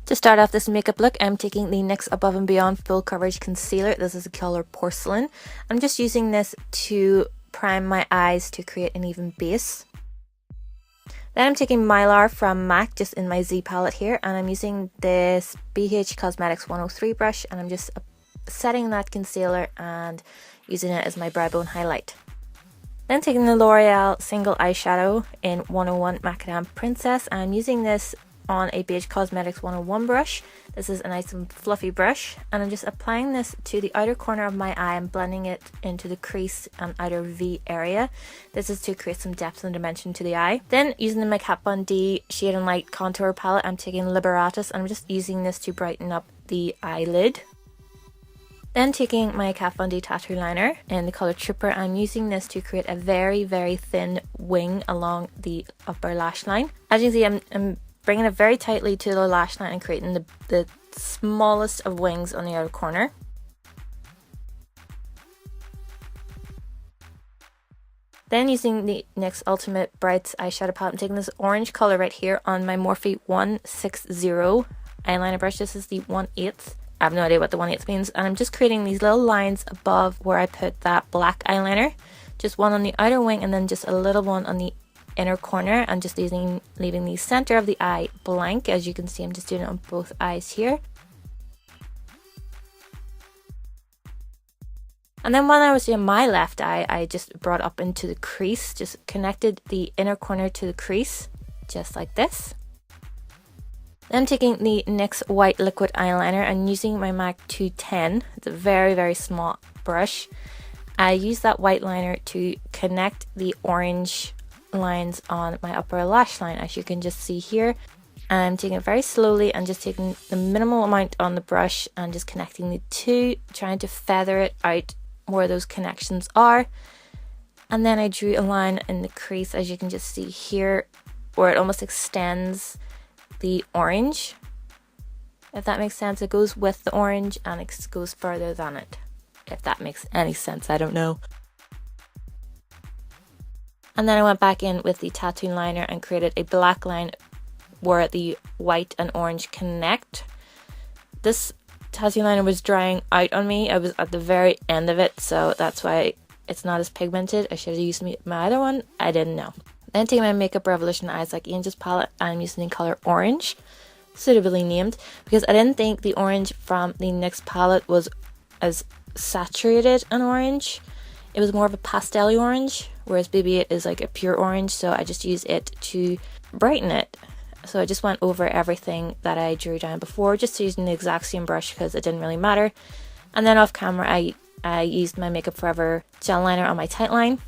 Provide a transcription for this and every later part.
To start off this makeup look, I'm taking the NYX Above and Beyond Full Coverage Concealer. This is the color Porcelain. I'm just using this to prime my eyes to create an even base. Then I'm taking Mylar from MAC, just in my Z palette here, and I'm using this BH Cosmetics 103 brush, and I'm just setting that concealer and using it as my brow bone highlight. Then taking the L'Oreal Single Eyeshadow in 101 Macadam Princess, and I'm using this on a BH Cosmetics 101 brush. This is a nice and fluffy brush, and I'm just applying this to the outer corner of my eye and blending it into the crease and outer V area. This is to create some depth and dimension to the eye. Then using the Kat Von D Shade and Light contour palette, I'm taking Liberatus, and I'm just using this to brighten up the eyelid. Then taking my Kat Von D tattoo liner in the color Trooper, I'm using this to create a very, very thin wing along the upper lash line. As you can see, I'm bringing it very tightly to the lash line and creating the smallest of wings on the outer corner. Then using the NYX Ultimate Brights eyeshadow palette, I'm taking this orange color right here on my Morphe 160 eyeliner brush. This is the 1/8. I have no idea what the 1/8 means. And I'm just creating these little lines above where I put that black eyeliner. Just one on the outer wing and then just a little one on the inner corner, and just leaving the center of the eye blank. As you can see, I'm just doing it on both eyes here. And then when I was doing my left eye, I just brought up into the crease, just connected the inner corner to the crease, just like this. Then I'm taking the NYX White Liquid Eyeliner and using my MAC 210. It's a very, very small brush. I use that white liner to connect the orange lines on my upper lash line, as you can just see here. And I'm taking it very slowly and just taking the minimal amount on the brush and just connecting the two, trying to feather it out where those connections are. And then I drew a line in the crease, as you can just see here, where it almost extends the orange, if that makes sense. It goes with the orange and it goes further than it, if that makes any sense. I don't know. And then I went back in with the tattoo liner and created a black line where the white and orange connect. This tattoo liner was drying out on me. I was at the very end of it, so that's why it's not as pigmented. I should have used my other one. I didn't know. Then taking my Makeup Revolution Eyes Like Angels palette, I'm using the color Orange, suitably named, because I didn't think the orange from the NYX palette was as saturated an orange. It was more of a pastel orange, whereas BB-8 is like a pure orange, so I just used it to brighten it. So I just went over everything that I drew down before, just using the exact same brush because it didn't really matter. And then off camera, I used my Makeup Forever gel liner on my tight line.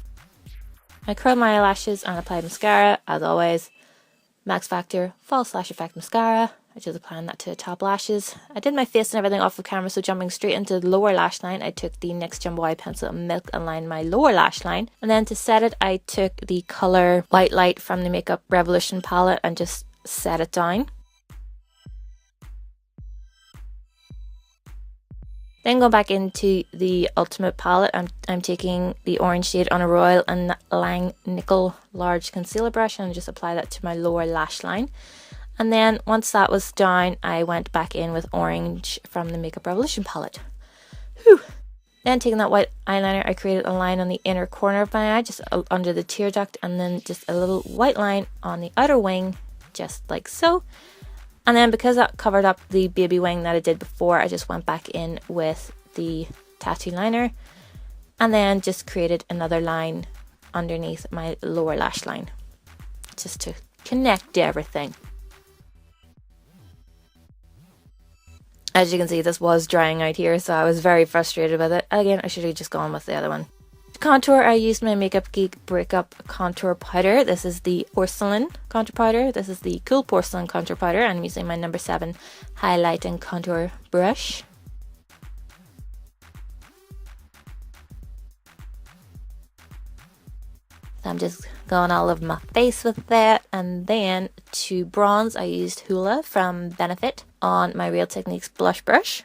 I curled my eyelashes and applied mascara, as always. Max Factor False Lash Effect Mascara. I just applied that to the top lashes. I did my face and everything off of camera, so jumping straight into the lower lash line, I took the NYX Jumbo Eye Pencil and Milk and lined my lower lash line. And then to set it, I took the color White Light from the Makeup Revolution palette and just set it down. Then go back into the Ultimate palette. I'm taking the orange shade on a Royal and Lang Nickel large concealer brush and just apply that to my lower lash line. And then once that was down, I went back in with orange from the Makeup Revolution palette. Whew. Then taking that white eyeliner, I created a line on the inner corner of my eye, just under the tear duct, and then just a little white line on the outer wing, just like so. And then because that covered up the baby wing that I did before, I just went back in with the tattoo liner and then just created another line underneath my lower lash line, just to connect everything. As you can see, this was drying out here, so I was very frustrated with it. Again, I should have just gone with the other one. To contour, I used my Makeup Geek Breakup Contour Powder. This is the Porcelain Contour Powder. This is the Cool Porcelain Contour Powder. I'm using my number 7 Highlight and Contour Brush. So I'm just going all over my face with that. And then to bronze, I used Hoola from Benefit on my Real Techniques blush brush.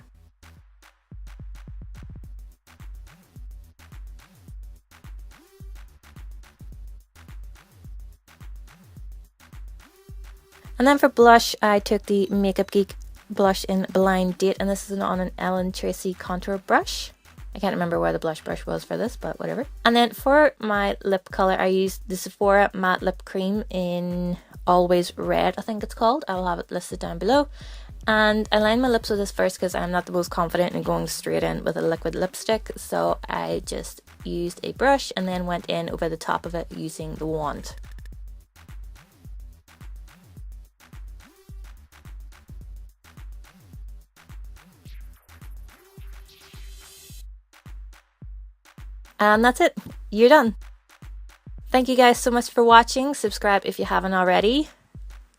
And then for blush, I took the Makeup Geek blush in Blind Date, and this is on an Ellen Tracy contour brush. I can't remember where the blush brush was for this, but whatever. And then for my lip color, I used the Sephora Matte Lip Cream in Always Red, I think it's called. I'll have it listed down below. And I lined my lips with this first because I'm not the most confident in going straight in with a liquid lipstick. So I just used a brush and then went in over the top of it using the wand. And that's it. You're done. Thank you guys so much for watching. Subscribe if you haven't already.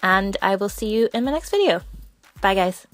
And I will see you in my next video. Bye guys.